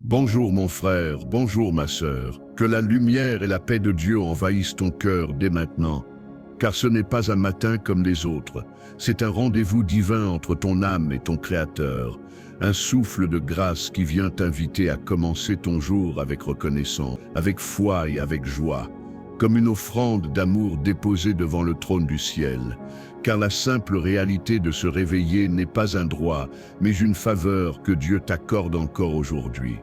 Bonjour mon frère, bonjour ma sœur. Que la lumière et la paix de Dieu envahissent ton cœur dès maintenant. Car ce n'est pas un matin comme les autres. C'est un rendez-vous divin entre ton âme et ton Créateur. Un souffle de grâce qui vient t'inviter à commencer ton jour avec reconnaissance, avec foi et avec joie. Comme une offrande d'amour déposée devant le trône du ciel. Car la simple réalité de se réveiller n'est pas un droit, mais une faveur que Dieu t'accorde encore aujourd'hui.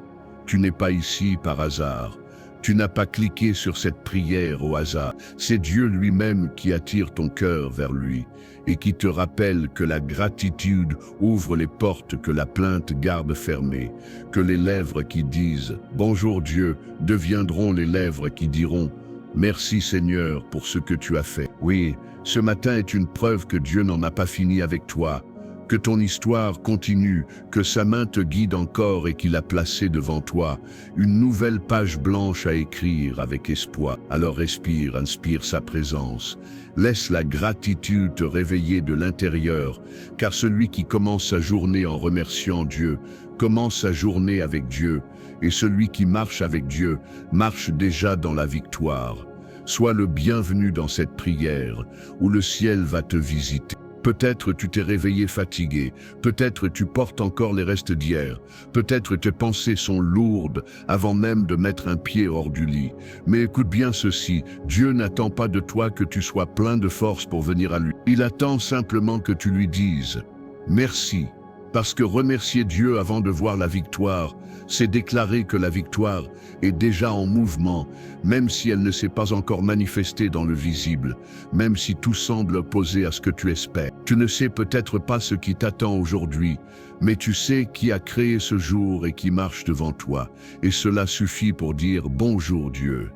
Tu n'es pas ici par hasard. Tu n'as pas cliqué sur cette prière au hasard. C'est Dieu lui-même qui attire ton cœur vers lui et qui te rappelle que la gratitude ouvre les portes que la plainte garde fermées, que les lèvres qui disent « Bonjour Dieu » deviendront les lèvres qui diront « Merci Seigneur pour ce que tu as fait ». Oui, ce matin est une preuve que Dieu n'en a pas fini avec toi, que ton histoire continue, que sa main te guide encore et qu'il a placé devant toi une nouvelle page blanche à écrire avec espoir. Alors respire, inspire sa présence. Laisse la gratitude te réveiller de l'intérieur, car celui qui commence sa journée en remerciant Dieu, commence sa journée avec Dieu, et celui qui marche avec Dieu marche déjà dans la victoire. Sois le bienvenu dans cette prière, où le ciel va te visiter. Peut-être tu t'es réveillé fatigué, peut-être tu portes encore les restes d'hier, peut-être tes pensées sont lourdes avant même de mettre un pied hors du lit. Mais écoute bien ceci, Dieu n'attend pas de toi que tu sois plein de force pour venir à lui. Il attend simplement que tu lui dises « Merci ». Parce que remercier Dieu avant de voir la victoire, c'est déclarer que la victoire est déjà en mouvement, même si elle ne s'est pas encore manifestée dans le visible, même si tout semble opposé à ce que tu espères. Tu ne sais peut-être pas ce qui t'attend aujourd'hui, mais tu sais qui a créé ce jour et qui marche devant toi, et cela suffit pour dire « Bonjour Dieu ».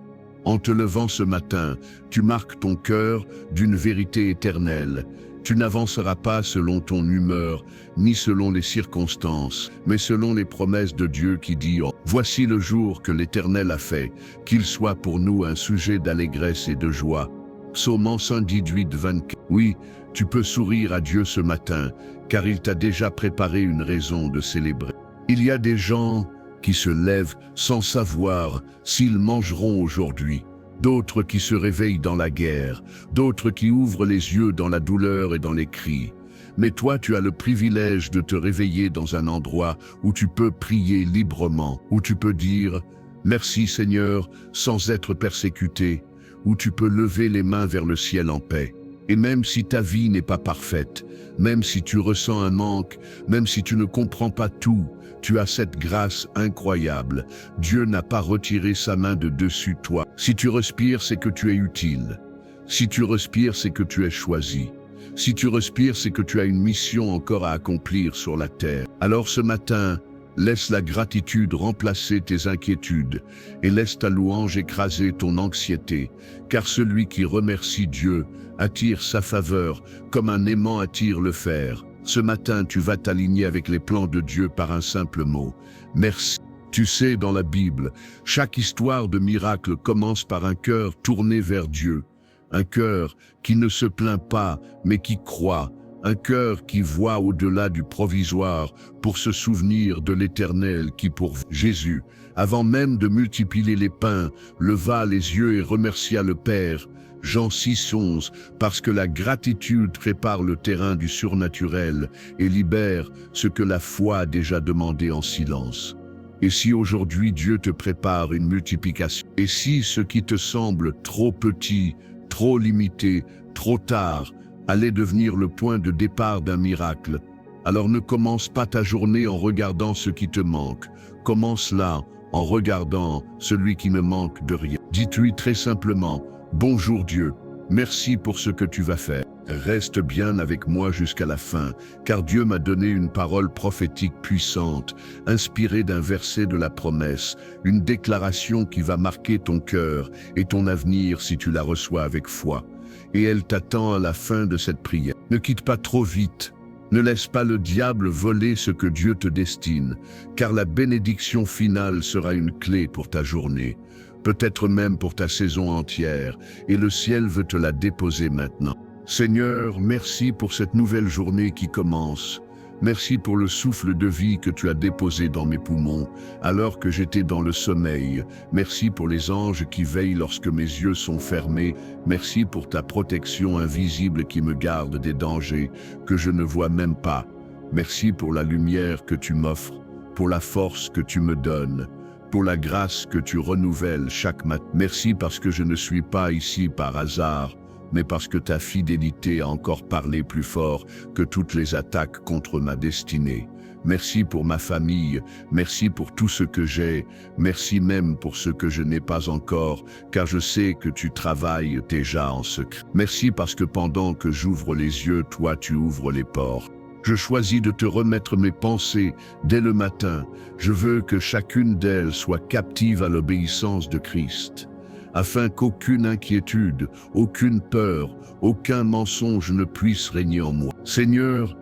En te levant ce matin, tu marques ton cœur d'une vérité éternelle. Tu n'avanceras pas selon ton humeur, ni selon les circonstances, mais selon les promesses de Dieu qui dit « Voici le jour que l'Éternel a fait, qu'il soit pour nous un sujet d'allégresse et de joie. » Psaume 118, 24. Oui, tu peux sourire à Dieu ce matin, car il t'a déjà préparé une raison de célébrer. Il y a des gens qui se lèvent sans savoir s'ils mangeront aujourd'hui. D'autres qui se réveillent dans la guerre, d'autres qui ouvrent les yeux dans la douleur et dans les cris. Mais toi, tu as le privilège de te réveiller dans un endroit où tu peux prier librement, où tu peux dire « Merci Seigneur » sans être persécuté, où tu peux lever les mains vers le ciel en paix. Et même si ta vie n'est pas parfaite, même si tu ressens un manque, même si tu ne comprends pas tout, tu as cette grâce incroyable. Dieu n'a pas retiré sa main de dessus toi. Si tu respires, c'est que tu es utile. Si tu respires, c'est que tu es choisi. Si tu respires, c'est que tu as une mission encore à accomplir sur la terre. Alors ce matin, laisse la gratitude remplacer tes inquiétudes et laisse ta louange écraser ton anxiété, car celui qui remercie Dieu attire sa faveur comme un aimant attire le fer. Ce matin, tu vas t'aligner avec les plans de Dieu par un simple mot. Merci. Tu sais, dans la Bible, chaque histoire de miracle commence par un cœur tourné vers Dieu. Un cœur qui ne se plaint pas, mais qui croit. Un cœur qui voit au-delà du provisoire pour se souvenir de l'Éternel qui pour Jésus, avant même de multiplier les pains, leva les yeux et remercia le Père. Jean 6, 11, parce que la gratitude prépare le terrain du surnaturel et libère ce que la foi a déjà demandé en silence. Et si aujourd'hui Dieu te prépare une multiplication, et si ce qui te semble trop petit, trop limité, trop tard, allait devenir le point de départ d'un miracle, alors ne commence pas ta journée en regardant ce qui te manque. Commence-la en regardant celui qui ne manque de rien. Dis-lui très simplement, « Bonjour Dieu, merci pour ce que tu vas faire. Reste bien avec moi jusqu'à la fin, car Dieu m'a donné une parole prophétique puissante, inspirée d'un verset de la promesse, une déclaration qui va marquer ton cœur et ton avenir si tu la reçois avec foi. Et elle t'attend à la fin de cette prière. Ne quitte pas trop vite. Ne laisse pas le diable voler ce que Dieu te destine, car la bénédiction finale sera une clé pour ta journée, peut-être même pour ta saison entière, et le ciel veut te la déposer maintenant. Seigneur, merci pour cette nouvelle journée qui commence. Merci pour le souffle de vie que tu as déposé dans mes poumons, alors que j'étais dans le sommeil. Merci pour les anges qui veillent lorsque mes yeux sont fermés. Merci pour ta protection invisible qui me garde des dangers que je ne vois même pas. Merci pour la lumière que tu m'offres, pour la force que tu me donnes, pour la grâce que tu renouvelles chaque matin. Merci parce que je ne suis pas ici par hasard, mais parce que ta fidélité a encore parlé plus fort que toutes les attaques contre ma destinée. Merci pour ma famille, merci pour tout ce que j'ai, merci même pour ce que je n'ai pas encore, car je sais que tu travailles déjà en secret. Merci parce que pendant que j'ouvre les yeux, toi tu ouvres les portes. Je choisis de te remettre mes pensées dès le matin. Je veux que chacune d'elles soit captive à l'obéissance de Christ, afin qu'aucune inquiétude, aucune peur, aucun mensonge ne puisse régner en moi. Seigneur,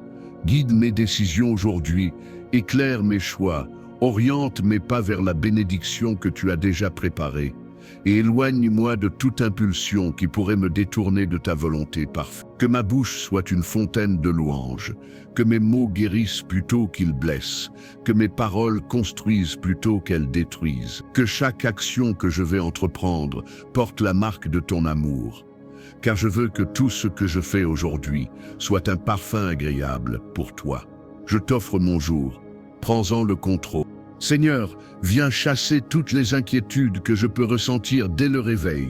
guide mes décisions aujourd'hui, éclaire mes choix, oriente mes pas vers la bénédiction que tu as déjà préparée, et éloigne-moi de toute impulsion qui pourrait me détourner de ta volonté parfaite. Que ma bouche soit une fontaine de louanges, que mes mots guérissent plutôt qu'ils blessent, que mes paroles construisent plutôt qu'elles détruisent, que chaque action que je vais entreprendre porte la marque de ton amour, car je veux que tout ce que je fais aujourd'hui soit un parfum agréable pour toi. Je t'offre mon jour, prends-en le contrôle. Seigneur, viens chasser toutes les inquiétudes que je peux ressentir dès le réveil.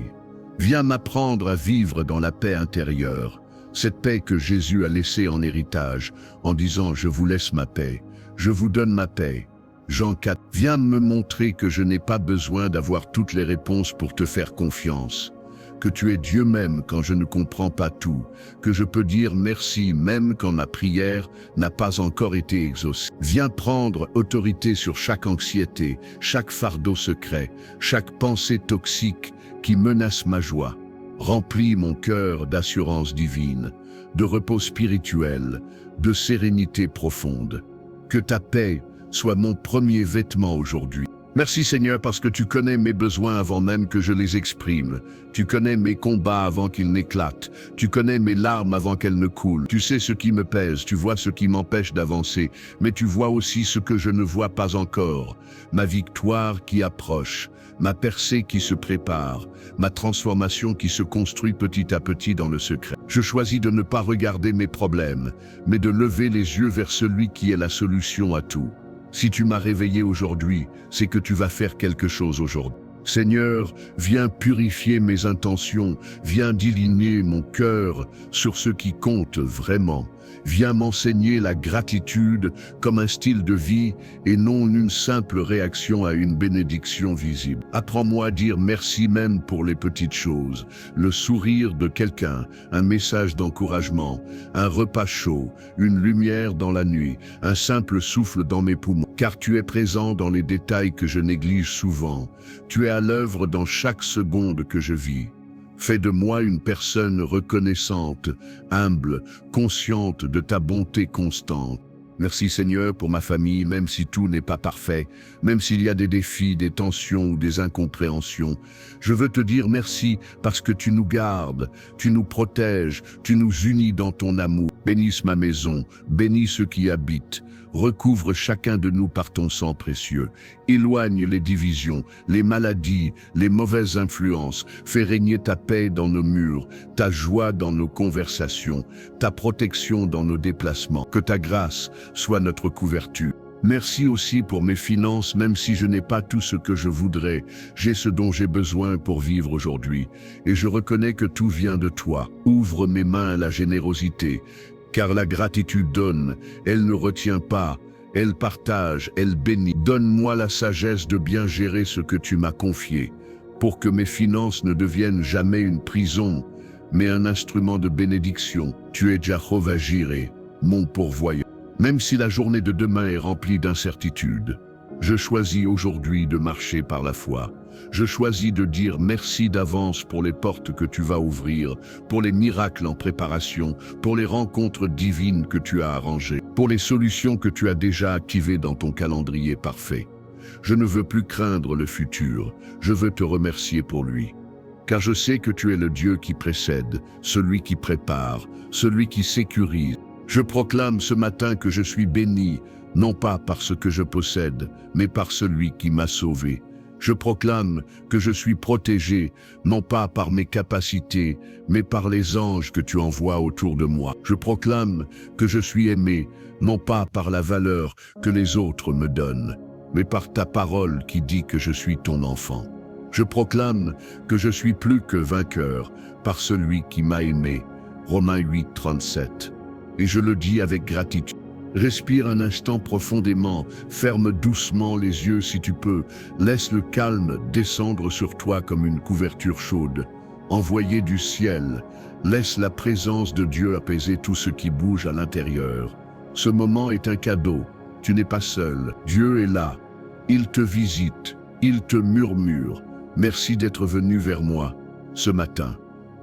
Viens m'apprendre à vivre dans la paix intérieure, cette paix que Jésus a laissée en héritage, en disant « Je vous laisse ma paix, je vous donne ma paix ». Jean 4, viens me montrer que je n'ai pas besoin d'avoir toutes les réponses pour te faire confiance, que tu es Dieu même quand je ne comprends pas tout, que je peux dire merci même quand ma prière n'a pas encore été exaucée. Viens prendre autorité sur chaque anxiété, chaque fardeau secret, chaque pensée toxique qui menace ma joie. Remplis mon cœur d'assurance divine, de repos spirituel, de sérénité profonde. Que ta paix soit mon premier vêtement aujourd'hui. Merci Seigneur parce que tu connais mes besoins avant même que je les exprime. Tu connais mes combats avant qu'ils n'éclatent. Tu connais mes larmes avant qu'elles ne coulent. Tu sais ce qui me pèse, tu vois ce qui m'empêche d'avancer, mais tu vois aussi ce que je ne vois pas encore. Ma victoire qui approche, ma percée qui se prépare, ma transformation qui se construit petit à petit dans le secret. Je choisis de ne pas regarder mes problèmes, mais de lever les yeux vers celui qui est la solution à tout. Si tu m'as réveillé aujourd'hui, c'est que tu vas faire quelque chose aujourd'hui. Seigneur, viens purifier mes intentions, viens diligner mon cœur sur ce qui compte vraiment. Viens m'enseigner la gratitude comme un style de vie et non une simple réaction à une bénédiction visible. Apprends-moi à dire merci même pour les petites choses, le sourire de quelqu'un, un message d'encouragement, un repas chaud, une lumière dans la nuit, un simple souffle dans mes poumons. Car tu es présent dans les détails que je néglige souvent. Tu es à l'œuvre dans chaque seconde que je vis. Fais de moi une personne reconnaissante, humble, consciente de ta bonté constante. Merci Seigneur pour ma famille, même si tout n'est pas parfait, même s'il y a des défis, des tensions ou des incompréhensions. Je veux te dire merci parce que tu nous gardes, tu nous protèges, tu nous unis dans ton amour. Bénisse ma maison, bénis ceux qui y habitent. Recouvre chacun de nous par ton sang précieux. Éloigne les divisions, les maladies, les mauvaises influences. Fais régner ta paix dans nos murs, ta joie dans nos conversations, ta protection dans nos déplacements. Que ta grâce soit notre couverture. Merci aussi pour mes finances, même si je n'ai pas tout ce que je voudrais. J'ai ce dont j'ai besoin pour vivre aujourd'hui. Et je reconnais que tout vient de toi. Ouvre mes mains à la générosité. Car la gratitude donne, elle ne retient pas, elle partage, elle bénit. Donne-moi la sagesse de bien gérer ce que tu m'as confié, pour que mes finances ne deviennent jamais une prison, mais un instrument de bénédiction. Tu es Jehovah Jireh, mon pourvoyeur. Même si la journée de demain est remplie d'incertitudes, je choisis aujourd'hui de marcher par la foi. Je choisis de dire merci d'avance pour les portes que tu vas ouvrir, pour les miracles en préparation, pour les rencontres divines que tu as arrangées, pour les solutions que tu as déjà activées dans ton calendrier parfait. Je ne veux plus craindre le futur, je veux te remercier pour lui. Car je sais que tu es le Dieu qui précède, celui qui prépare, celui qui sécurise. Je proclame ce matin que je suis béni, non pas par ce que je possède, mais par celui qui m'a sauvé. Je proclame que je suis protégé, non pas par mes capacités, mais par les anges que tu envoies autour de moi. Je proclame que je suis aimé, non pas par la valeur que les autres me donnent, mais par ta parole qui dit que je suis ton enfant. Je proclame que je suis plus que vainqueur par celui qui m'a aimé. Romains 8, 37. Et je le dis avec gratitude. Respire un instant profondément, ferme doucement les yeux si tu peux, laisse le calme descendre sur toi comme une couverture chaude. Envoyé du ciel, laisse la présence de Dieu apaiser tout ce qui bouge à l'intérieur. Ce moment est un cadeau, tu n'es pas seul, Dieu est là. Il te visite, il te murmure. Merci d'être venu vers moi ce matin.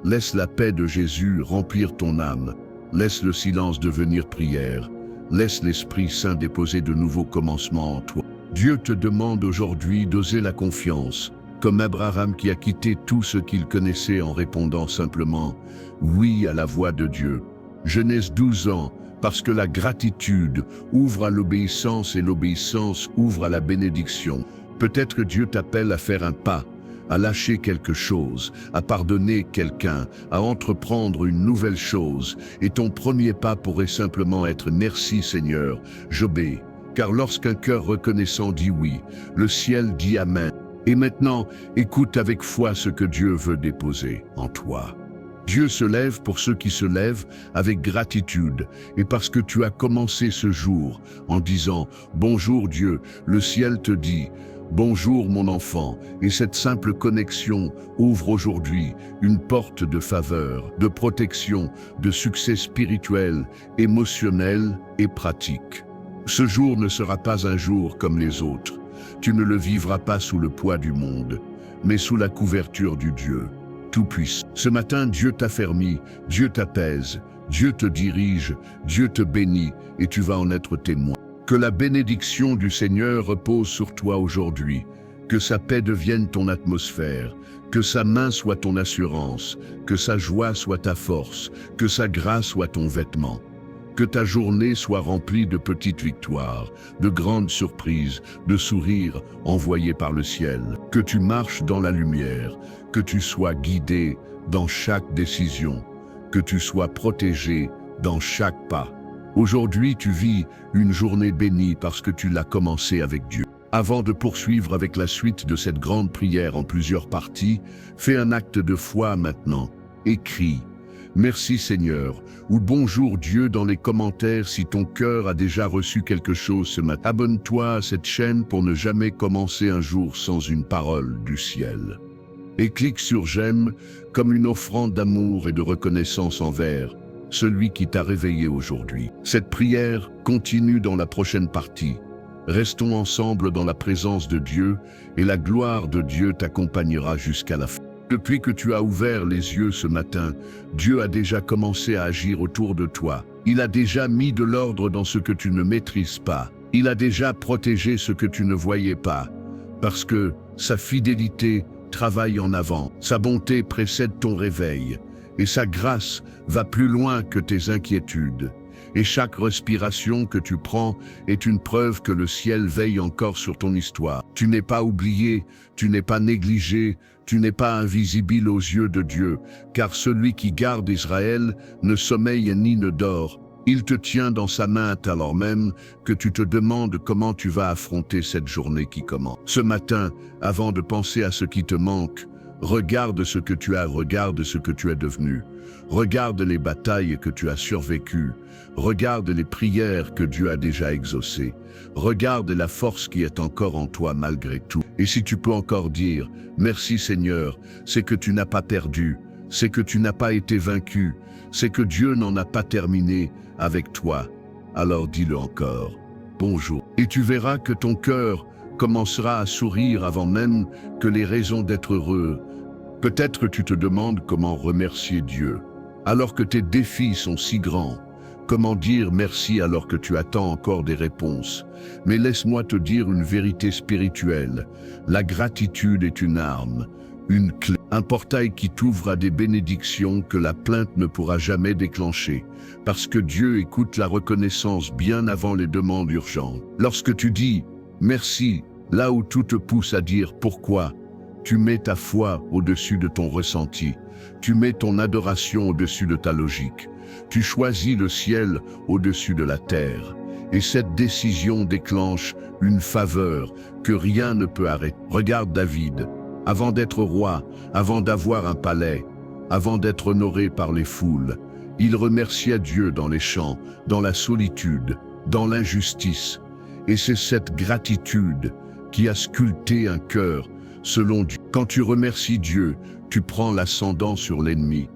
Laisse la paix de Jésus remplir ton âme, laisse le silence devenir prière. Laisse l'Esprit Saint déposer de nouveaux commencements en toi. Dieu te demande aujourd'hui d'oser la confiance, comme Abraham qui a quitté tout ce qu'il connaissait en répondant simplement « oui » à la voix de Dieu. Genèse 12 ans, parce que la gratitude ouvre à l'obéissance et l'obéissance ouvre à la bénédiction. Peut-être que Dieu t'appelle à faire un pas, à lâcher quelque chose, à pardonner quelqu'un, à entreprendre une nouvelle chose. Et ton premier pas pourrait simplement être « Merci Seigneur, j'obéis ». Car lorsqu'un cœur reconnaissant dit oui, le ciel dit Amen. Et maintenant, écoute avec foi ce que Dieu veut déposer en toi. Dieu se lève pour ceux qui se lèvent avec gratitude. Et parce que tu as commencé ce jour en disant « Bonjour Dieu », le ciel te dit « Bonjour mon enfant », et cette simple connexion ouvre aujourd'hui une porte de faveur, de protection, de succès spirituel, émotionnel et pratique. Ce jour ne sera pas un jour comme les autres. Tu ne le vivras pas sous le poids du monde, mais sous la couverture du Dieu Tout-Puissant. Ce matin, Dieu t'affermit, Dieu t'apaise, Dieu te dirige, Dieu te bénit et tu vas en être témoin. Que la bénédiction du Seigneur repose sur toi aujourd'hui, que sa paix devienne ton atmosphère, que sa main soit ton assurance, que sa joie soit ta force, que sa grâce soit ton vêtement. Que ta journée soit remplie de petites victoires, de grandes surprises, de sourires envoyés par le ciel. Que tu marches dans la lumière, que tu sois guidé dans chaque décision, que tu sois protégé dans chaque pas. Aujourd'hui, tu vis une journée bénie parce que tu l'as commencé avec Dieu. Avant de poursuivre avec la suite de cette grande prière en plusieurs parties, fais un acte de foi maintenant. Écris « Merci Seigneur » ou « Bonjour Dieu » dans les commentaires si ton cœur a déjà reçu quelque chose ce matin. Abonne-toi à cette chaîne pour ne jamais commencer un jour sans une parole du ciel. Et clique sur « J'aime » comme une offrande d'amour et de reconnaissance envers celui qui t'a réveillé aujourd'hui. Cette prière continue dans la prochaine partie. Restons ensemble dans la présence de Dieu et la gloire de Dieu t'accompagnera jusqu'à la fin. Depuis que tu as ouvert les yeux ce matin, Dieu a déjà commencé à agir autour de toi. Il a déjà mis de l'ordre dans ce que tu ne maîtrises pas. Il a déjà protégé ce que tu ne voyais pas. Parce que sa fidélité travaille en avant, sa bonté précède ton réveil. Et sa grâce va plus loin que tes inquiétudes. Et chaque respiration que tu prends est une preuve que le ciel veille encore sur ton histoire. Tu n'es pas oublié, tu n'es pas négligé, tu n'es pas invisible aux yeux de Dieu, car celui qui garde Israël ne sommeille ni ne dort. Il te tient dans sa main alors même que tu te demandes comment tu vas affronter cette journée qui commence. Ce matin, avant de penser à ce qui te manque, regarde ce que tu as, regarde ce que tu es devenu. Regarde les batailles que tu as survécues. Regarde les prières que Dieu a déjà exaucées. Regarde la force qui est encore en toi malgré tout. Et si tu peux encore dire « Merci Seigneur », c'est que tu n'as pas perdu, c'est que tu n'as pas été vaincu, c'est que Dieu n'en a pas terminé avec toi. Alors dis-le encore. Bonjour. Et tu verras que ton cœur commencera à sourire avant même que les raisons d'être heureux. Peut-être tu te demandes comment remercier Dieu, alors que tes défis sont si grands. Comment dire merci alors que tu attends encore des réponses? Mais laisse-moi te dire une vérité spirituelle. La gratitude est une arme, une clé. un portail qui t'ouvre à des bénédictions que la plainte ne pourra jamais déclencher, parce que Dieu écoute la reconnaissance bien avant les demandes urgentes. Lorsque tu dis « merci », là où tout te pousse à dire « pourquoi », tu mets ta foi au-dessus de ton ressenti, tu mets ton adoration au-dessus de ta logique, tu choisis le ciel au-dessus de la terre. Et cette décision déclenche une faveur que rien ne peut arrêter. Regarde David, avant d'être roi, avant d'avoir un palais, avant d'être honoré par les foules, il remercia Dieu dans les champs, dans la solitude, dans l'injustice. Et c'est cette gratitude qui a sculpté un cœur selon Dieu. Quand tu remercies Dieu, tu prends l'ascendant sur l'ennemi.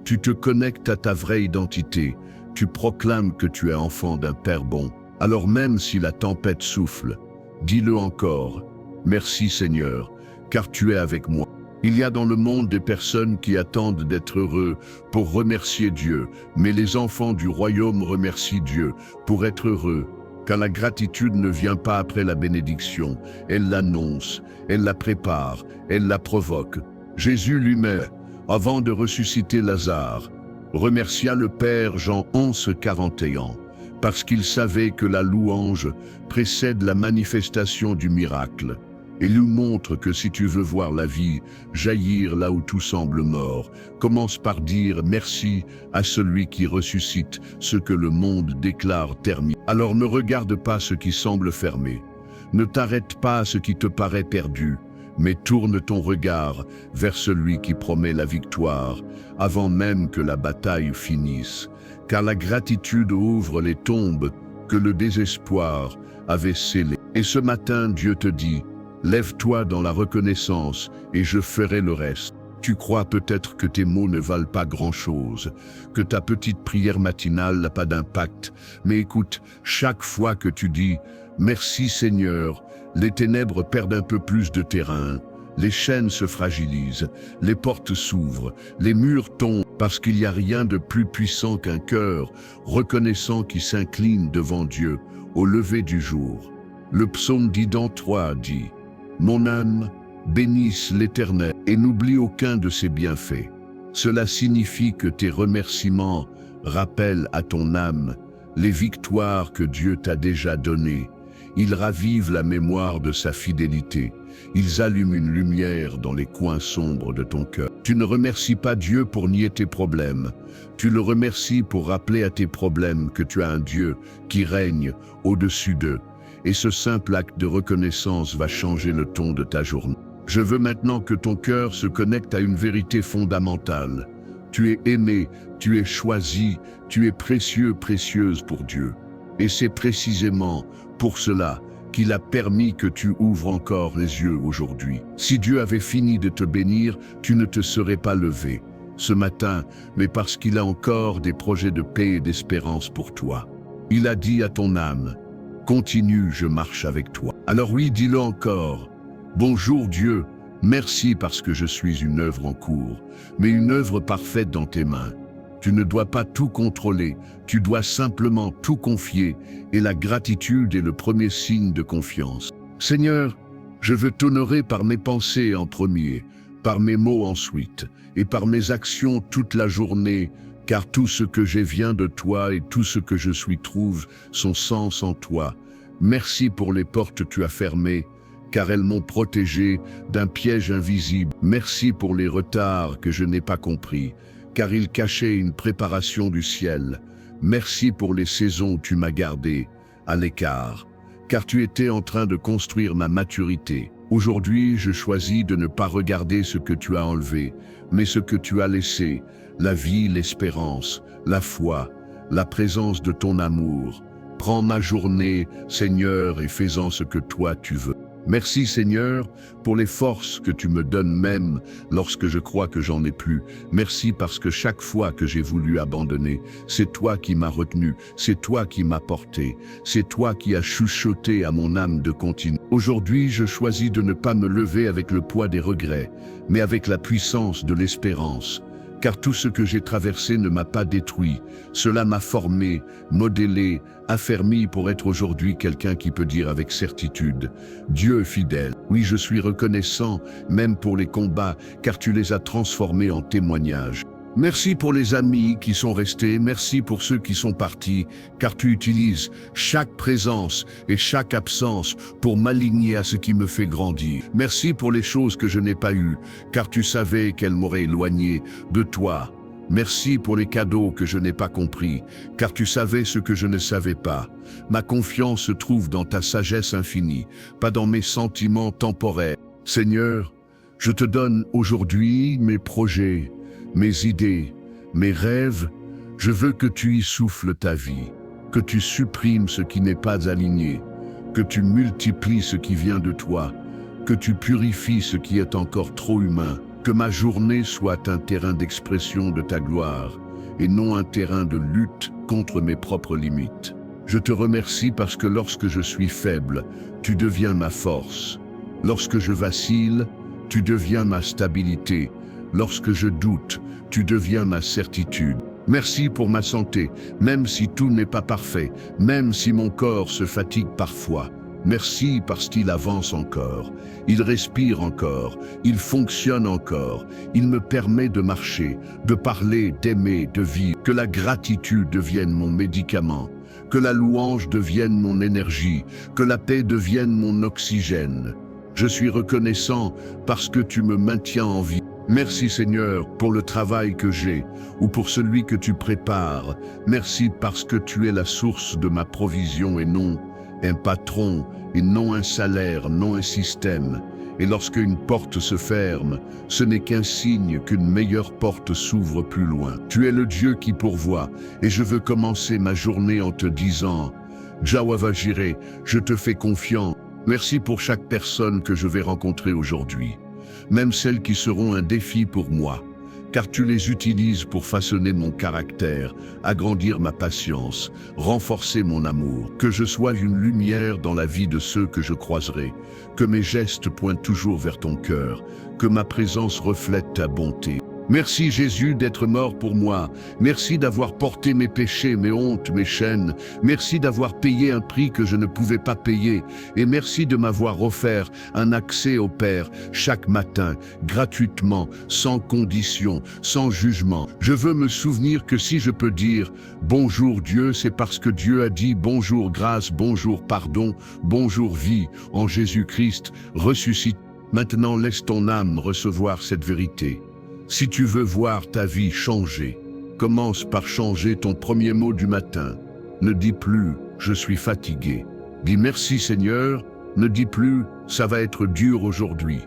Tu te connectes à ta vraie identité. Tu proclames que tu es enfant d'un Père bon. Alors même si la tempête souffle, dis-le encore. Merci Seigneur, car tu es avec moi. Il y a dans le monde des personnes qui attendent d'être heureux pour remercier Dieu, mais les enfants du royaume remercient Dieu pour être heureux. Car la gratitude ne vient pas après la bénédiction, elle l'annonce, elle la prépare, elle la provoque. Jésus lui-même, avant de ressusciter Lazare, remercia le Père Jean 11:41, parce qu'il savait que la louange précède la manifestation du miracle. Et lui montre que si tu veux voir la vie jaillir là où tout semble mort, commence par dire merci à celui qui ressuscite ce que le monde déclare terminé. Alors ne regarde pas ce qui semble fermé, ne t'arrête pas à ce qui te paraît perdu, mais tourne ton regard vers celui qui promet la victoire avant même que la bataille finisse. Car la gratitude ouvre les tombes que le désespoir avait scellées. Et ce matin, Dieu te dit, lève-toi dans la reconnaissance et je ferai le reste. Tu crois peut-être que tes mots ne valent pas grand-chose, que ta petite prière matinale n'a pas d'impact. Mais écoute, chaque fois que tu dis « Merci Seigneur », les ténèbres perdent un peu plus de terrain, les chaînes se fragilisent, les portes s'ouvrent, les murs tombent, parce qu'il n'y a rien de plus puissant qu'un cœur reconnaissant qui s'incline devant Dieu au lever du jour. Le psaume dit dans 3 dit « Mon âme, bénisse l'Éternel et n'oublie aucun de ses bienfaits. » Cela signifie que tes remerciements rappellent à ton âme les victoires que Dieu t'a déjà données. Ils ravivent la mémoire de sa fidélité. Ils allument une lumière dans les coins sombres de ton cœur. Tu ne remercies pas Dieu pour nier tes problèmes. Tu le remercies pour rappeler à tes problèmes que tu as un Dieu qui règne au-dessus d'eux. Et ce simple acte de reconnaissance va changer le ton de ta journée. Je veux maintenant que ton cœur se connecte à une vérité fondamentale. Tu es aimé, tu es choisi, tu es précieux, précieuse pour Dieu. Et c'est précisément pour cela qu'il a permis que tu ouvres encore les yeux aujourd'hui. Si Dieu avait fini de te bénir, tu ne te serais pas levé ce matin, mais parce qu'il a encore des projets de paix et d'espérance pour toi. Il a dit à ton âme, « Continue, je marche avec toi. » Alors oui, dis-le encore. Bonjour Dieu, merci parce que je suis une œuvre en cours, mais une œuvre parfaite dans tes mains. Tu ne dois pas tout contrôler, tu dois simplement tout confier, et la gratitude est le premier signe de confiance. Seigneur, je veux t'honorer par mes pensées en premier, par mes mots ensuite, et par mes actions toute la journée, car tout ce que j'ai vient de toi et tout ce que je suis trouve son sens en toi. Merci pour les portes que tu as fermées, car elles m'ont protégé d'un piège invisible. Merci pour les retards que je n'ai pas compris, car ils cachaient une préparation du ciel. Merci pour les saisons où tu m'as gardé à l'écart, car tu étais en train de construire ma maturité. Aujourd'hui, je choisis de ne pas regarder ce que tu as enlevé, mais ce que tu as laissé, la vie, l'espérance, la foi, la présence de ton amour. Prends ma journée, Seigneur, et fais-en ce que toi tu veux. Merci Seigneur pour les forces que tu me donnes même lorsque je crois que j'en ai plus. Merci parce que chaque fois que j'ai voulu abandonner, c'est toi qui m'as retenu, c'est toi qui m'as porté, c'est toi qui as chuchoté à mon âme de continuer. Aujourd'hui, je choisis de ne pas me lever avec le poids des regrets, mais avec la puissance de l'espérance. car tout ce que j'ai traversé ne m'a pas détruit. Cela m'a formé, modélé, affermi pour être aujourd'hui quelqu'un qui peut dire avec certitude, Dieu est fidèle. Oui, je suis reconnaissant, même pour les combats, car tu les as transformés en témoignages. Merci pour les amis qui sont restés, merci pour ceux qui sont partis, car tu utilises chaque présence et chaque absence pour m'aligner à ce qui me fait grandir. Merci pour les choses que je n'ai pas eues, car tu savais qu'elles m'auraient éloigné de toi. Merci pour les cadeaux que je n'ai pas compris, car tu savais ce que je ne savais pas. Ma confiance se trouve dans ta sagesse infinie, pas dans mes sentiments temporaires. Seigneur, je te donne aujourd'hui mes projets, mes idées, mes rêves. Je veux que tu y souffles ta vie, que tu supprimes ce qui n'est pas aligné, que tu multiplies ce qui vient de toi, que tu purifies ce qui est encore trop humain, que ma journée soit un terrain d'expression de ta gloire et non un terrain de lutte contre mes propres limites. Je te remercie parce que lorsque je suis faible, tu deviens ma force. Lorsque je vacille, tu deviens ma stabilité. Lorsque je doute, tu deviens ma certitude. Merci pour ma santé, même si tout n'est pas parfait, même si mon corps se fatigue parfois. Merci parce qu'il avance encore, il respire encore, il fonctionne encore, il me permet de marcher, de parler, d'aimer, de vivre. Que la gratitude devienne mon médicament, que la louange devienne mon énergie, que la paix devienne mon oxygène. Je suis reconnaissant parce que tu me maintiens en vie. Merci Seigneur pour le travail que j'ai ou pour celui que tu prépares. Merci parce que tu es la source de ma provision et non un patron, et non un salaire, non un système. Et lorsque une porte se ferme, ce n'est qu'un signe qu'une meilleure porte s'ouvre plus loin. Tu es le Dieu qui pourvoit, et je veux commencer ma journée en te disant, Jahweh Jireh, je te fais confiance. Merci pour chaque personne que je vais rencontrer aujourd'hui, même celles qui seront un défi pour moi, car tu les utilises pour façonner mon caractère, agrandir ma patience, renforcer mon amour. Que je sois une lumière dans la vie de ceux que je croiserai, que mes gestes pointent toujours vers ton cœur, que ma présence reflète ta bonté. Merci Jésus d'être mort pour moi. Merci d'avoir porté mes péchés, mes hontes, mes chaînes. Merci d'avoir payé un prix que je ne pouvais pas payer. Et merci de m'avoir offert un accès au Père chaque matin, gratuitement, sans condition, sans jugement. Je veux me souvenir que si je peux dire « Bonjour Dieu », c'est parce que Dieu a dit « Bonjour grâce, bonjour pardon, bonjour vie » en Jésus-Christ ressuscité. Maintenant laisse ton âme recevoir cette vérité. Si tu veux voir ta vie changer, commence par changer ton premier mot du matin. Ne dis plus « je suis fatigué ». Dis « merci Seigneur ». Ne dis plus « ça va être dur aujourd'hui ».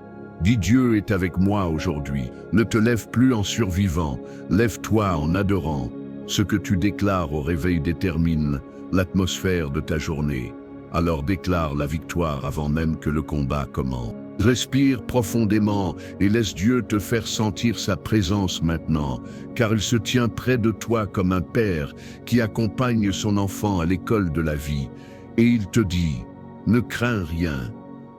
Dis « Dieu est avec moi aujourd'hui ». Ne te lève plus en survivant, lève-toi en adorant. Ce que tu déclares au réveil détermine l'atmosphère de ta journée. Alors déclare la victoire avant même que le combat commence. Respire profondément et laisse Dieu te faire sentir sa présence maintenant, car il se tient près de toi comme un père qui accompagne son enfant à l'école de la vie. Et il te dit, ne crains rien,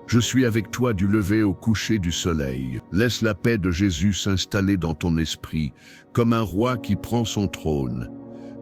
je suis avec toi du lever au coucher du soleil. Laisse la paix de Jésus s'installer dans ton esprit, comme un roi qui prend son trône.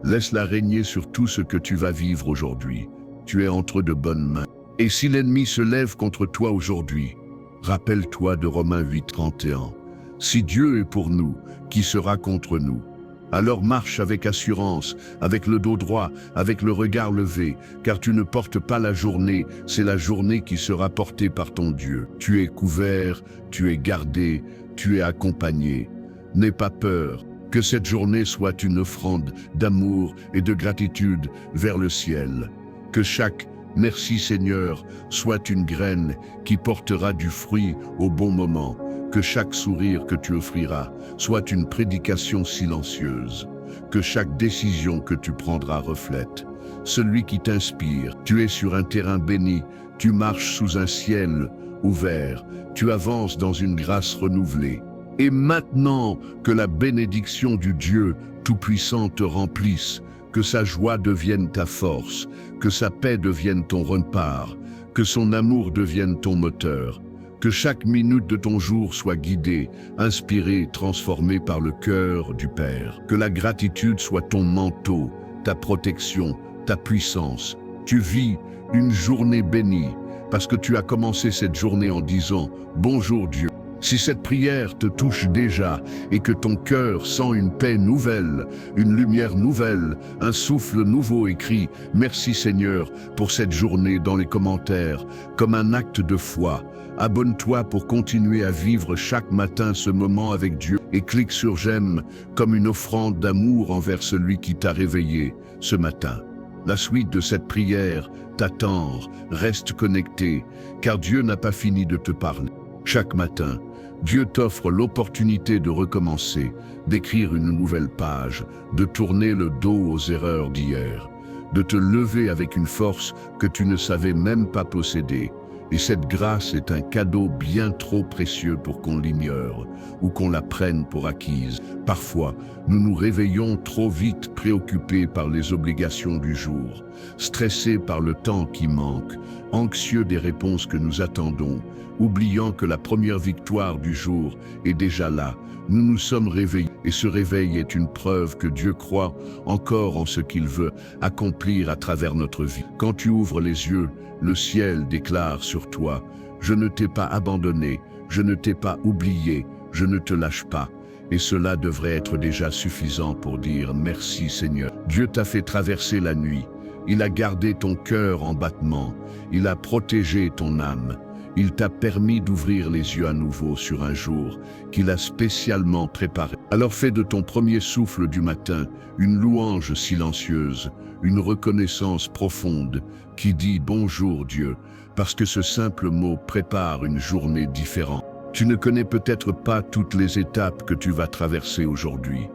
Laisse-la régner sur tout ce que tu vas vivre aujourd'hui. Tu es entre de bonnes mains. Et si l'ennemi se lève contre toi aujourd'hui, rappelle-toi de Romains 8:31. Si Dieu est pour nous, qui sera contre nous? Alors marche avec assurance, avec le dos droit, avec le regard levé, car tu ne portes pas la journée, c'est la journée qui sera portée par ton Dieu. Tu es couvert, tu es gardé, tu es accompagné. N'aie pas peur, que cette journée soit une offrande d'amour et de gratitude vers le ciel. Que chaque merci Seigneur soit une graine qui portera du fruit au bon moment. Que chaque sourire que tu offriras soit une prédication silencieuse. Que chaque décision que tu prendras reflète celui qui t'inspire. Tu es sur un terrain béni, tu marches sous un ciel ouvert, tu avances dans une grâce renouvelée. Et maintenant que la bénédiction du Dieu Tout-Puissant te remplisse, que sa joie devienne ta force, que sa paix devienne ton rempart, que son amour devienne ton moteur, Que chaque minute de ton jour soit guidée, inspirée, transformée par le cœur du Père. Que la gratitude soit ton manteau, ta protection, ta puissance. Tu vis une journée bénie parce que tu as commencé cette journée en disant « Bonjour Dieu ». Si cette prière te touche déjà et que ton cœur sent une paix nouvelle, une lumière nouvelle, un souffle nouveau, écrit « Merci Seigneur pour cette journée » dans les commentaires, comme un acte de foi. Abonne-toi pour continuer à vivre chaque matin ce moment avec Dieu et clique sur « J'aime » comme une offrande d'amour envers celui qui t'a réveillé ce matin. La suite de cette prière t'attend, reste connecté, car Dieu n'a pas fini de te parler. Chaque matin, Dieu t'offre l'opportunité de recommencer, d'écrire une nouvelle page, de tourner le dos aux erreurs d'hier, de te lever avec une force que tu ne savais même pas posséder. Et cette grâce est un cadeau bien trop précieux pour qu'on l'ignore ou qu'on la prenne pour acquise. Parfois, nous nous réveillons trop vite préoccupés par les obligations du jour, stressés par le temps qui manque, anxieux des réponses que nous attendons, oubliant que la première victoire du jour est déjà là. Nous nous sommes réveillés et ce réveil est une preuve que Dieu croit encore en ce qu'il veut accomplir à travers notre vie. Quand tu ouvres les yeux, le ciel déclare sur toi « Je ne t'ai pas abandonné, je ne t'ai pas oublié, je ne te lâche pas ». Et cela devrait être déjà suffisant pour dire « Merci Seigneur ». Dieu t'a fait traverser la nuit, il a gardé ton cœur en battement, il a protégé ton âme. Il t'a permis d'ouvrir les yeux à nouveau sur un jour qu'il a spécialement préparé. Alors fais de ton premier souffle du matin une louange silencieuse, une reconnaissance profonde qui dit « Bonjour Dieu », parce que ce simple mot prépare une journée différente. Tu ne connais peut-être pas toutes les étapes que tu vas traverser aujourd'hui,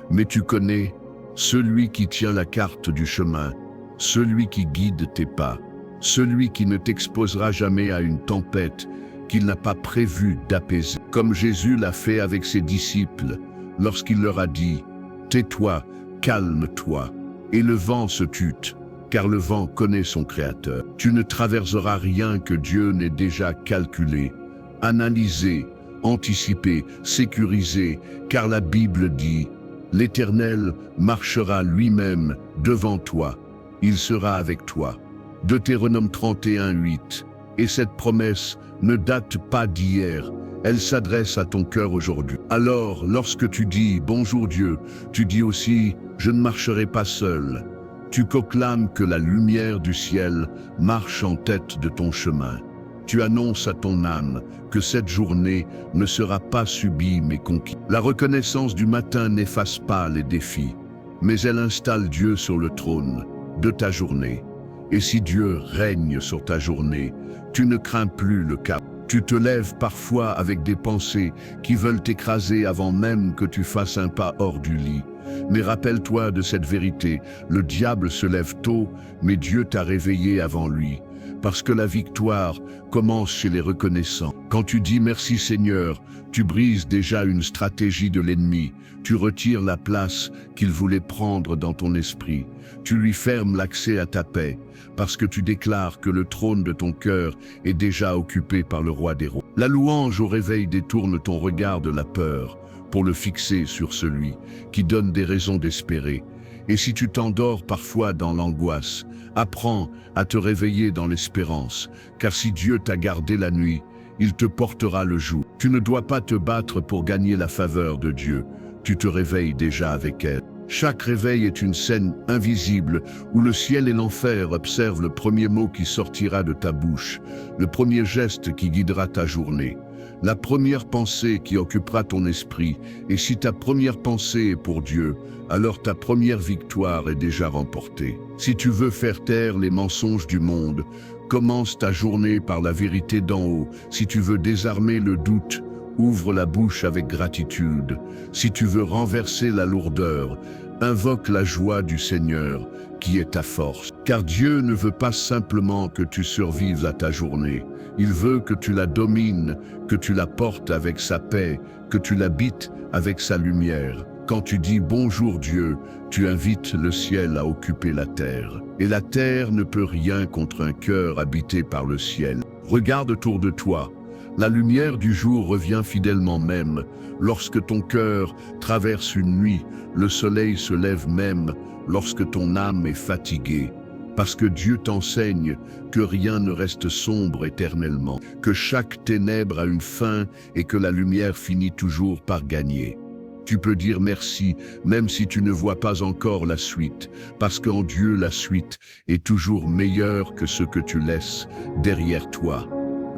mais tu connais celui qui tient la carte du chemin, celui qui guide tes pas, celui qui ne t'exposera jamais à une tempête qu'il n'a pas prévu d'apaiser. Comme Jésus l'a fait avec ses disciples, lorsqu'il leur a dit « Tais-toi, calme-toi » et le vent se tut, car le vent connaît son Créateur. Tu ne traverseras rien que Dieu n'ait déjà calculé, analysé, anticipé, sécurisé, car la Bible dit « L'Éternel marchera lui-même devant toi, il sera avec toi ». Deutéronome 31:8. Et cette promesse ne date pas d'hier, elle s'adresse à ton cœur aujourd'hui. Alors, lorsque tu dis « Bonjour Dieu », tu dis aussi « Je ne marcherai pas seul ». Tu proclames que la lumière du ciel marche en tête de ton chemin. Tu annonces à ton âme que cette journée ne sera pas subie mais conquise. La reconnaissance du matin n'efface pas les défis, mais elle installe Dieu sur le trône de ta journée. Et si Dieu règne sur ta journée, tu ne crains plus le chaos. Tu te lèves parfois avec des pensées qui veulent t'écraser avant même que tu fasses un pas hors du lit. Mais rappelle-toi de cette vérité, le diable se lève tôt, mais Dieu t'a réveillé avant lui. Parce que la victoire commence chez les reconnaissants. Quand tu dis merci Seigneur, tu brises déjà une stratégie de l'ennemi. Tu retires la place qu'il voulait prendre dans ton esprit. Tu lui fermes l'accès à ta paix, parce que tu déclares que le trône de ton cœur est déjà occupé par le roi des rois. La louange au réveil détourne ton regard de la peur pour le fixer sur celui qui donne des raisons d'espérer. Et si tu t'endors parfois dans l'angoisse, apprends à te réveiller dans l'espérance, car si Dieu t'a gardé la nuit, il te portera le jour. Tu ne dois pas te battre pour gagner la faveur de Dieu, tu te réveilles déjà avec elle. Chaque réveil est une scène invisible où le ciel et l'enfer observent le premier mot qui sortira de ta bouche, le premier geste qui guidera ta journée, la première pensée qui occupera ton esprit. Et si ta première pensée est pour Dieu, alors ta première victoire est déjà remportée. Si tu veux faire taire les mensonges du monde, commence ta journée par la vérité d'en haut. Si tu veux désarmer le doute, ouvre la bouche avec gratitude. Si tu veux renverser la lourdeur, invoque la joie du Seigneur, qui est ta force. Car Dieu ne veut pas simplement que tu survives à ta journée. Il veut que tu la domines, que tu la portes avec sa paix, que tu l'habites avec sa lumière. Quand tu dis « Bonjour Dieu », tu invites le ciel à occuper la terre. Et la terre ne peut rien contre un cœur habité par le ciel. Regarde autour de toi. La lumière du jour revient fidèlement même. Lorsque ton cœur traverse une nuit, le soleil se lève même lorsque ton âme est fatiguée. Parce que Dieu t'enseigne que rien ne reste sombre éternellement, que chaque ténèbre a une fin et que la lumière finit toujours par gagner. Tu peux dire merci, même si tu ne vois pas encore la suite, parce qu'en Dieu la suite est toujours meilleure que ce que tu laisses derrière toi.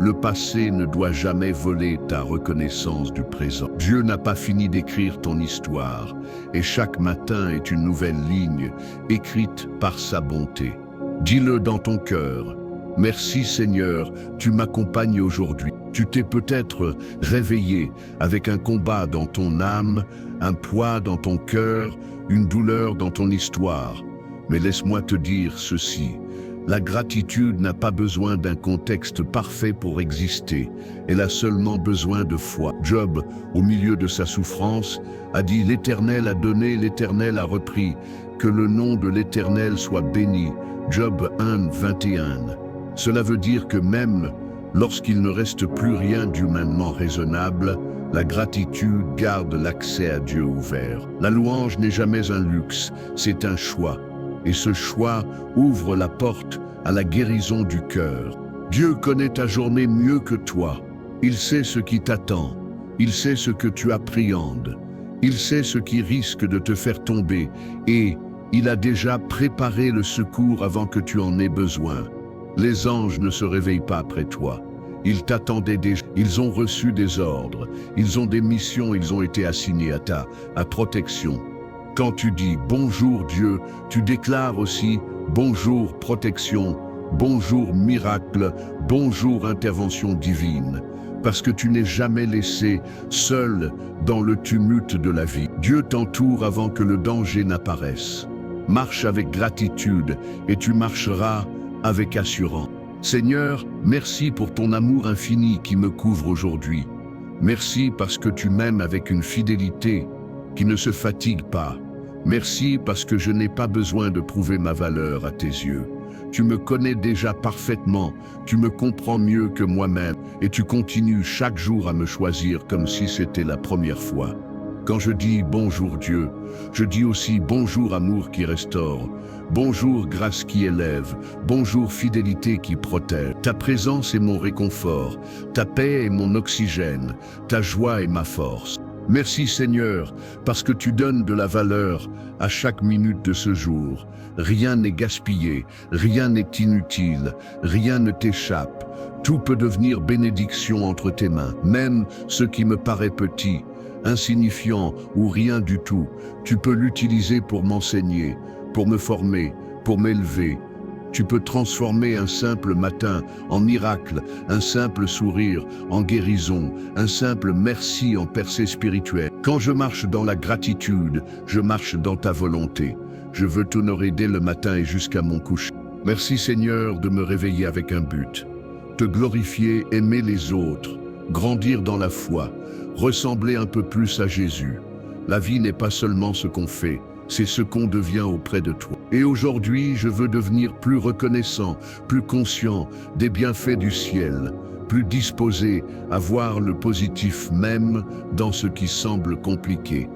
Le passé ne doit jamais voler ta reconnaissance du présent. Dieu n'a pas fini d'écrire ton histoire, et chaque matin est une nouvelle ligne, écrite par sa bonté. Dis-le dans ton cœur. Merci Seigneur, tu m'accompagnes aujourd'hui. Tu t'es peut-être réveillé avec un combat dans ton âme, un poids dans ton cœur, une douleur dans ton histoire. Mais laisse-moi te dire ceci. La gratitude n'a pas besoin d'un contexte parfait pour exister. Elle a seulement besoin de foi. Job, au milieu de sa souffrance, a dit « L'Éternel a donné, l'Éternel a repris. Que le nom de l'Éternel soit béni. » Job 1, 21. Cela veut dire que même lorsqu'il ne reste plus rien d'humainement raisonnable, la gratitude garde l'accès à Dieu ouvert. La louange n'est jamais un luxe, c'est un choix. Et ce choix ouvre la porte à la guérison du cœur. Dieu connaît ta journée mieux que toi. Il sait ce qui t'attend. Il sait ce que tu appréhendes. Il sait ce qui risque de te faire tomber. Et il a déjà préparé le secours avant que tu en aies besoin. Les anges ne se réveillent pas après toi. Ils t'attendaient déjà. Ils ont reçu des ordres. Ils ont des missions. Ils ont été assignés à ta protection. Quand tu dis « Bonjour Dieu », tu déclares aussi « Bonjour protection »,« Bonjour miracle »,« Bonjour intervention divine », parce que tu n'es jamais laissé seul dans le tumulte de la vie. Dieu t'entoure avant que le danger n'apparaisse. Marche avec gratitude et tu marcheras avec assurance. Seigneur, merci pour ton amour infini qui me couvre aujourd'hui. Merci parce que tu m'aimes avec une fidélité qui ne se fatigue pas. Merci parce que je n'ai pas besoin de prouver ma valeur à tes yeux. Tu me connais déjà parfaitement, tu me comprends mieux que moi-même et tu continues chaque jour à me choisir comme si c'était la première fois. Quand je dis bonjour Dieu, je dis aussi bonjour amour qui restaure, bonjour grâce qui élève, bonjour fidélité qui protège. Ta présence est mon réconfort, ta paix est mon oxygène, ta joie est ma force. Merci Seigneur, parce que tu donnes de la valeur à chaque minute de ce jour. Rien n'est gaspillé, rien n'est inutile, rien ne t'échappe. Tout peut devenir bénédiction entre tes mains, même ce qui me paraît petit, insignifiant ou rien du tout. Tu peux l'utiliser pour m'enseigner, pour me former, pour m'élever. Tu peux transformer un simple matin en miracle, un simple sourire en guérison, un simple merci en percée spirituelle. Quand je marche dans la gratitude, je marche dans ta volonté. Je veux t'honorer dès le matin et jusqu'à mon coucher. Merci Seigneur de me réveiller avec un but. Te glorifier, aimer les autres, grandir dans la foi, ressembler un peu plus à Jésus. La vie n'est pas seulement ce qu'on fait, c'est ce qu'on devient auprès de toi. Et aujourd'hui, je veux devenir plus reconnaissant, plus conscient des bienfaits du ciel, plus disposé à voir le positif même dans ce qui semble compliqué.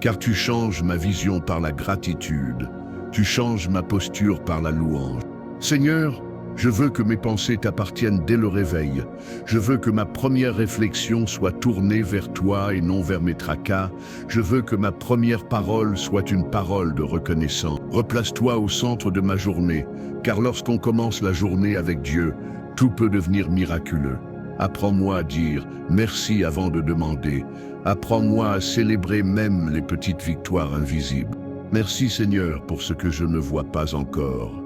Car tu changes ma vision par la gratitude, tu changes ma posture par la louange. Seigneur, je veux que mes pensées t'appartiennent dès le réveil. Je veux que ma première réflexion soit tournée vers toi et non vers mes tracas. Je veux que ma première parole soit une parole de reconnaissance. Replace-toi au centre de ma journée, car lorsqu'on commence la journée avec Dieu, tout peut devenir miraculeux. Apprends-moi à dire merci avant de demander. Apprends-moi à célébrer même les petites victoires invisibles. Merci Seigneur pour ce que je ne vois pas encore,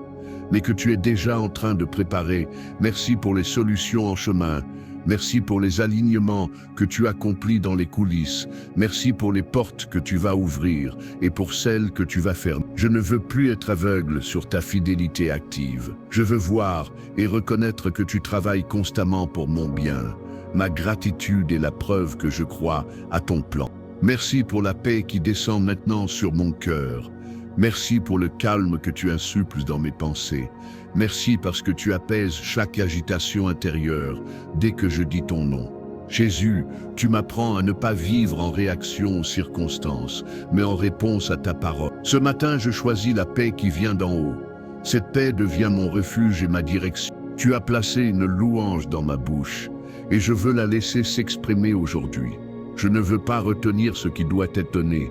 mais que tu es déjà en train de préparer. Merci pour les solutions en chemin. Merci pour les alignements que tu accomplis dans les coulisses. Merci pour les portes que tu vas ouvrir et pour celles que tu vas fermer. Je ne veux plus être aveugle sur ta fidélité active. Je veux voir et reconnaître que tu travailles constamment pour mon bien. Ma gratitude est la preuve que je crois à ton plan. Merci pour la paix qui descend maintenant sur mon cœur. Merci pour le calme que tu insuffles dans mes pensées. Merci parce que tu apaises chaque agitation intérieure dès que je dis ton nom. Jésus, tu m'apprends à ne pas vivre en réaction aux circonstances, mais en réponse à ta parole. Ce matin, je choisis la paix qui vient d'en haut. Cette paix devient mon refuge et ma direction. Tu as placé une louange dans ma bouche, et je veux la laisser s'exprimer aujourd'hui. Je ne veux pas retenir ce qui doit être donné.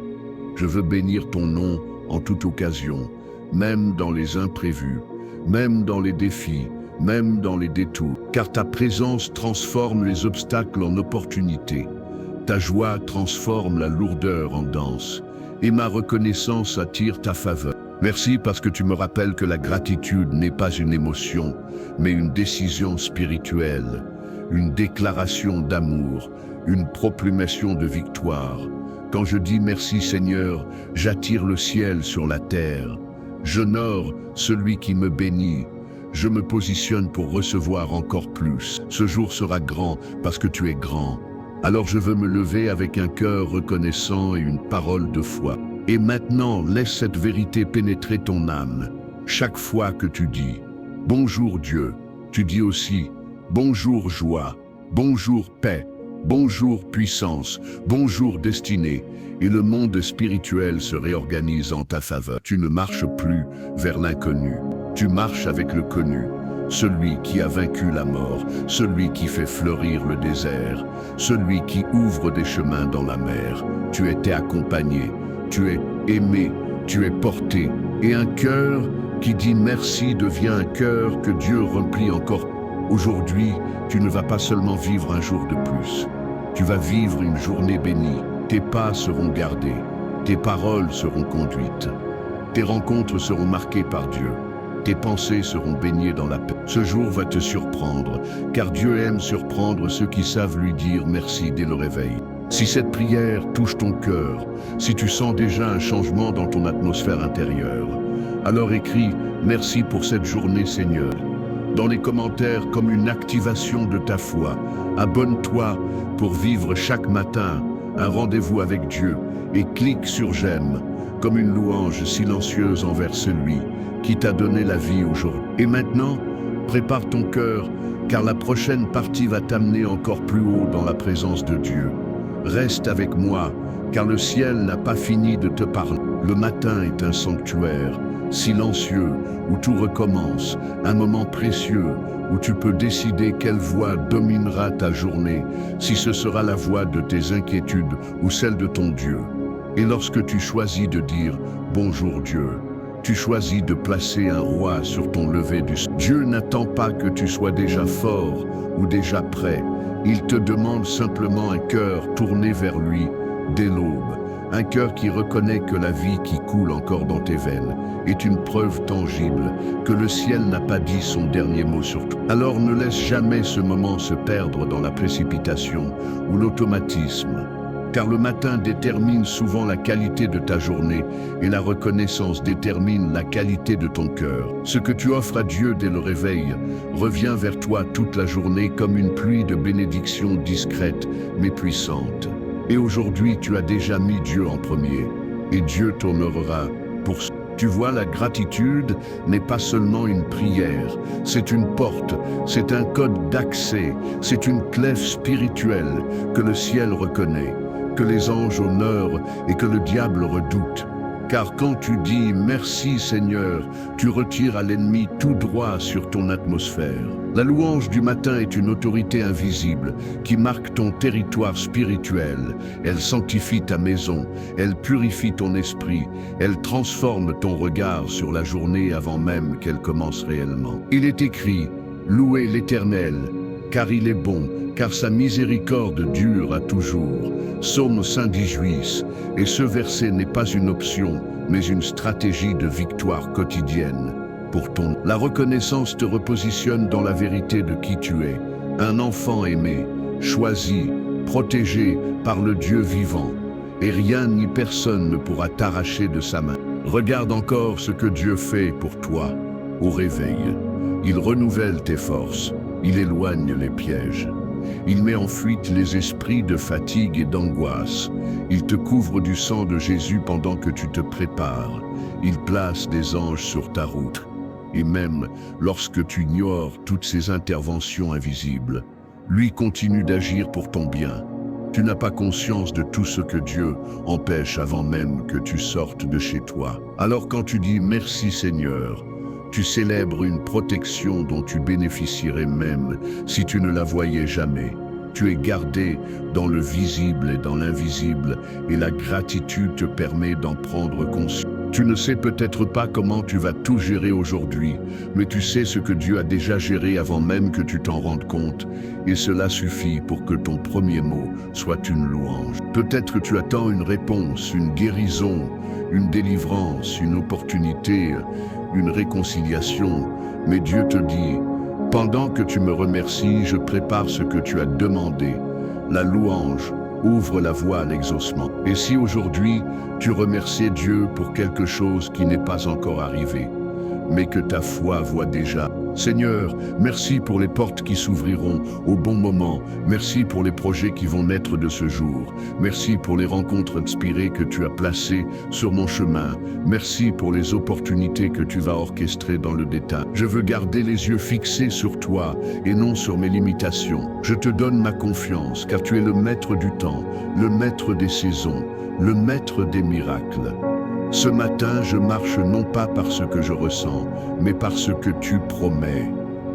Je veux bénir ton nom en toute occasion, même dans les imprévus, même dans les défis, même dans les détours, car ta présence transforme les obstacles en opportunités. Ta joie transforme la lourdeur en danse, et ma reconnaissance attire ta faveur. Merci parce que tu me rappelles que la gratitude n'est pas une émotion, mais une décision spirituelle, une déclaration d'amour, une proclamation de victoire. Quand je dis merci Seigneur, j'attire le ciel sur la terre. J'honore celui qui me bénit. Je me positionne pour recevoir encore plus. Ce jour sera grand parce que tu es grand. Alors je veux me lever avec un cœur reconnaissant et une parole de foi. Et maintenant, laisse cette vérité pénétrer ton âme. Chaque fois que tu dis « Bonjour Dieu », tu dis aussi « Bonjour joie »,« Bonjour paix », « Bonjour puissance »,« Bonjour destinée ». Et le monde spirituel se réorganise en ta faveur. Tu ne marches plus vers l'inconnu. Tu marches avec le connu, celui qui a vaincu la mort, celui qui fait fleurir le désert, celui qui ouvre des chemins dans la mer. Tu étais accompagné, tu es aimé, tu es porté. Et un cœur qui dit merci devient un cœur que Dieu remplit encore. Aujourd'hui, tu ne vas pas seulement vivre un jour de plus. Tu vas vivre une journée bénie. Tes pas seront gardés, tes paroles seront conduites, tes rencontres seront marquées par Dieu, tes pensées seront baignées dans la paix. Ce jour va te surprendre, car Dieu aime surprendre ceux qui savent lui dire merci dès le réveil. Si cette prière touche ton cœur, si tu sens déjà un changement dans ton atmosphère intérieure, alors écris « Merci pour cette journée Seigneur ». Dans les commentaires comme une activation de ta foi, abonne-toi pour vivre chaque matin un rendez-vous avec Dieu et clique sur j'aime comme une louange silencieuse envers celui qui t'a donné la vie aujourd'hui. Et maintenant, prépare ton cœur car la prochaine partie va t'amener encore plus haut dans la présence de Dieu. Reste avec moi car le ciel n'a pas fini de te parler. Le matin est un sanctuaire silencieux où tout recommence, un moment précieux où tu peux décider quelle voix dominera ta journée, si ce sera la voix de tes inquiétudes ou celle de ton Dieu. Et lorsque tu choisis de dire « Bonjour Dieu », tu choisis de placer un roi sur ton lever du soleil. Dieu n'attend pas que tu sois déjà fort ou déjà prêt. Il te demande simplement un cœur tourné vers lui dès l'aube. Un cœur qui reconnaît que la vie qui coule encore dans tes veines est une preuve tangible que le ciel n'a pas dit son dernier mot sur toi. Alors ne laisse jamais ce moment se perdre dans la précipitation ou l'automatisme, car le matin détermine souvent la qualité de ta journée et la reconnaissance détermine la qualité de ton cœur. Ce que tu offres à Dieu dès le réveil revient vers toi toute la journée comme une pluie de bénédictions discrètes mais puissantes. Et aujourd'hui, tu as déjà mis Dieu en premier, et Dieu t'honorera pour ce. Tu vois, la gratitude n'est pas seulement une prière, c'est une porte, c'est un code d'accès, c'est une clef spirituelle que le ciel reconnaît, que les anges honorent et que le diable redoute. Car quand tu dis « Merci Seigneur », tu retires à l'ennemi tout droit sur ton atmosphère. La louange du matin est une autorité invisible qui marque ton territoire spirituel. Elle sanctifie ta maison, elle purifie ton esprit, elle transforme ton regard sur la journée avant même qu'elle commence réellement. Il est écrit « Louez l'Éternel, car il est bon, car sa miséricorde dure à toujours ». Psaume 118, et ce verset n'est pas une option, mais une stratégie de victoire quotidienne. Pour ton, la reconnaissance te repositionne dans la vérité de qui tu es, un enfant aimé, choisi, protégé par le Dieu vivant, et rien ni personne ne pourra t'arracher de sa main. Regarde encore ce que Dieu fait pour toi au réveil. Il renouvelle tes forces, il éloigne les pièges. Il met en fuite les esprits de fatigue et d'angoisse. Il te couvre du sang de Jésus pendant que tu te prépares. Il place des anges sur ta route. Et même lorsque tu ignores toutes ces interventions invisibles, lui continue d'agir pour ton bien. Tu n'as pas conscience de tout ce que Dieu empêche avant même que tu sortes de chez toi. Alors quand tu dis merci Seigneur, tu célèbres une protection dont tu bénéficierais même si tu ne la voyais jamais. Tu es gardé dans le visible et dans l'invisible et la gratitude te permet d'en prendre conscience. Tu ne sais peut-être pas comment tu vas tout gérer aujourd'hui, mais tu sais ce que Dieu a déjà géré avant même que tu t'en rendes compte, et cela suffit pour que ton premier mot soit une louange. Peut-être que tu attends une réponse, une guérison, une délivrance, une opportunité, une réconciliation, mais Dieu te dit, pendant que tu me remercies, je prépare ce que tu as demandé. La louange ouvre la voie à l'exaucement. Et si aujourd'hui, tu remerciais Dieu pour quelque chose qui n'est pas encore arrivé, mais que ta foi voit déjà. Seigneur, merci pour les portes qui s'ouvriront au bon moment. Merci pour les projets qui vont naître de ce jour. Merci pour les rencontres inspirées que tu as placées sur mon chemin. Merci pour les opportunités que tu vas orchestrer dans le détail. Je veux garder les yeux fixés sur toi et non sur mes limitations. Je te donne ma confiance car tu es le maître du temps, le maître des saisons, le maître des miracles. Ce matin, je marche non pas par ce que je ressens, mais par ce que tu promets.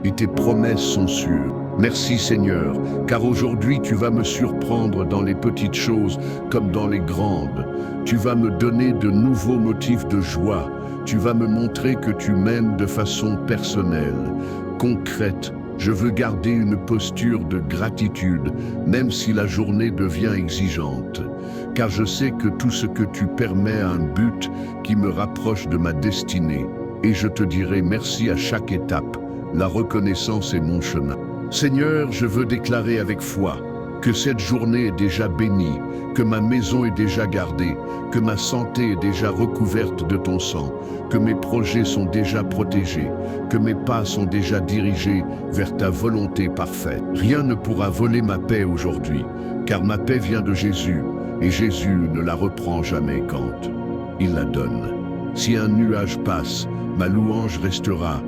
Et tes promesses sont sûres. Merci Seigneur, car aujourd'hui tu vas me surprendre dans les petites choses comme dans les grandes. Tu vas me donner de nouveaux motifs de joie. Tu vas me montrer que tu m'aimes de façon personnelle, concrète. Je veux garder une posture de gratitude, même si la journée devient exigeante. Car je sais que tout ce que tu permets a un but qui me rapproche de ma destinée. Et je te dirai merci à chaque étape. La reconnaissance est mon chemin. Seigneur, je veux déclarer avec foi que cette journée est déjà bénie, que ma maison est déjà gardée, que ma santé est déjà recouverte de ton sang, que mes projets sont déjà protégés, que mes pas sont déjà dirigés vers ta volonté parfaite. Rien ne pourra voler ma paix aujourd'hui, car ma paix vient de Jésus, et Jésus ne la reprend jamais quand il la donne. Si un nuage passe, ma louange restera.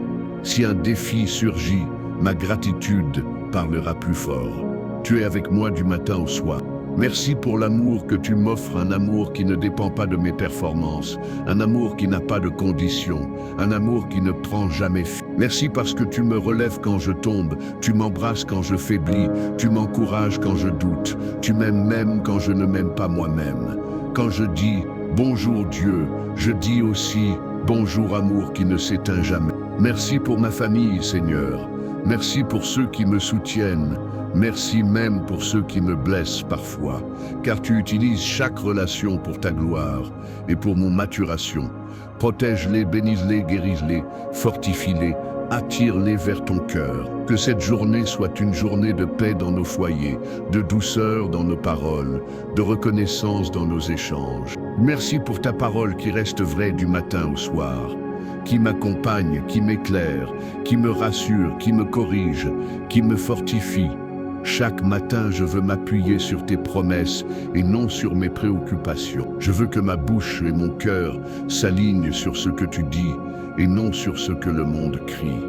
Si un défi surgit, ma gratitude parlera plus fort. Tu es avec moi du matin au soir. Merci pour l'amour que tu m'offres, un amour qui ne dépend pas de mes performances, un amour qui n'a pas de conditions, un amour qui ne prend jamais fin. Merci parce que tu me relèves quand je tombe, tu m'embrasses quand je faiblis, tu m'encourages quand je doute, tu m'aimes même quand je ne m'aime pas moi-même. Quand je dis « Bonjour Dieu », je dis aussi « Bonjour amour qui ne s'éteint jamais ». Merci pour ma famille, Seigneur. Merci pour ceux qui me soutiennent. Merci même pour ceux qui me blessent parfois, car tu utilises chaque relation pour ta gloire et pour mon maturation. Protège-les, bénis-les, guéris-les, fortifie-les, attire-les vers ton cœur. Que cette journée soit une journée de paix dans nos foyers, de douceur dans nos paroles, de reconnaissance dans nos échanges. Merci pour ta parole qui reste vraie du matin au soir, qui m'accompagne, qui m'éclaire, qui me rassure, qui me corrige, qui me fortifie. Chaque matin, je veux m'appuyer sur tes promesses et non sur mes préoccupations. Je veux que ma bouche et mon cœur s'alignent sur ce que tu dis et non sur ce que le monde crie.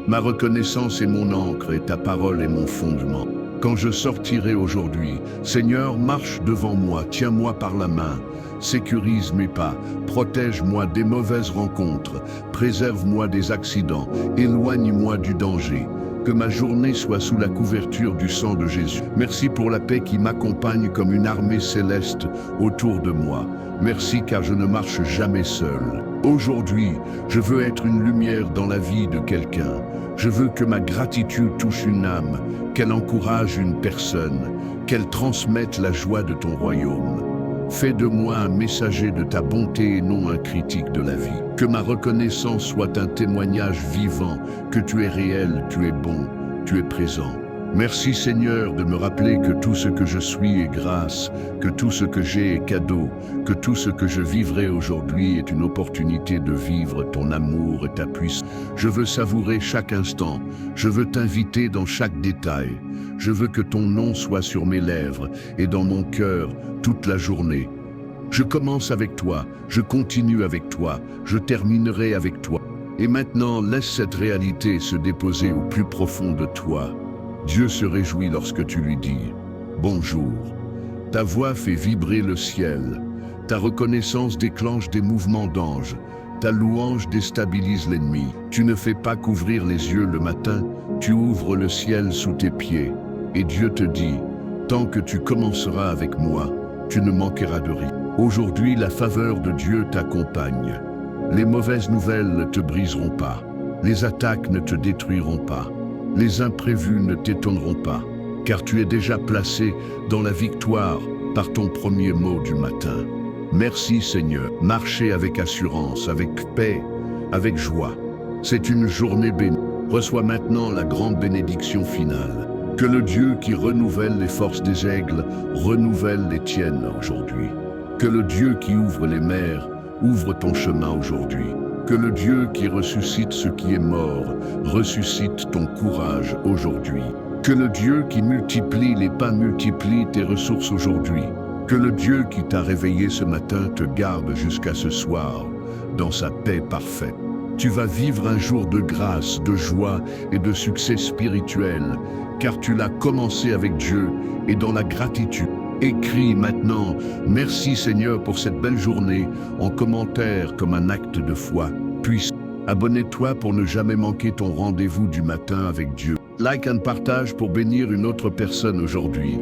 Ma reconnaissance est mon encre et ta parole est mon fondement. Quand je sortirai aujourd'hui, Seigneur, marche devant moi, tiens-moi par la main, sécurise mes pas, protège-moi des mauvaises rencontres, préserve-moi des accidents, éloigne-moi du danger. Que ma journée soit sous la couverture du sang de Jésus. Merci pour la paix qui m'accompagne comme une armée céleste autour de moi. Merci car je ne marche jamais seul. Aujourd'hui, je veux être une lumière dans la vie de quelqu'un. Je veux que ma gratitude touche une âme, qu'elle encourage une personne, qu'elle transmette la joie de ton royaume. Fais de moi un messager de ta bonté et non un critique de la vie. Que ma reconnaissance soit un témoignage vivant, que tu es réel, tu es bon, tu es présent. Merci Seigneur de me rappeler que tout ce que je suis est grâce, que tout ce que j'ai est cadeau, que tout ce que je vivrai aujourd'hui est une opportunité de vivre ton amour et ta puissance. Je veux savourer chaque instant, je veux t'inviter dans chaque détail. Je veux que ton nom soit sur mes lèvres et dans mon cœur toute la journée. Je commence avec toi, je continue avec toi, je terminerai avec toi. Et maintenant, laisse cette réalité se déposer au plus profond de toi. Dieu se réjouit lorsque tu lui dis « Bonjour ». Ta voix fait vibrer le ciel. Ta reconnaissance déclenche des mouvements d'ange. Ta louange déstabilise l'ennemi. Tu ne fais pas couvrir les yeux le matin, tu ouvres le ciel sous tes pieds. Et Dieu te dit « Tant que tu commenceras avec moi, tu ne manqueras de rien ». Aujourd'hui, la faveur de Dieu t'accompagne. Les mauvaises nouvelles ne te briseront pas. Les attaques ne te détruiront pas. Les imprévus ne t'étonneront pas, car tu es déjà placé dans la victoire par ton premier mot du matin. Merci Seigneur. Marchez avec assurance, avec paix, avec joie. C'est une journée bénie. Reçois maintenant la grande bénédiction finale. Que le Dieu qui renouvelle les forces des aigles renouvelle les tiennes aujourd'hui. Que le Dieu qui ouvre les mers ouvre ton chemin aujourd'hui. Que le Dieu qui ressuscite ce qui est mort ressuscite ton courage aujourd'hui. Que le Dieu qui multiplie les pains multiplie tes ressources aujourd'hui. Que le Dieu qui t'a réveillé ce matin te garde jusqu'à ce soir dans sa paix parfaite. Tu vas vivre un jour de grâce, de joie et de succès spirituel, car tu l'as commencé avec Dieu et dans la gratitude. Écris maintenant « Merci Seigneur pour cette belle journée » en commentaire comme un acte de foi. Puis, abonne-toi pour ne jamais manquer ton rendez-vous du matin avec Dieu. Like et partage pour bénir une autre personne aujourd'hui.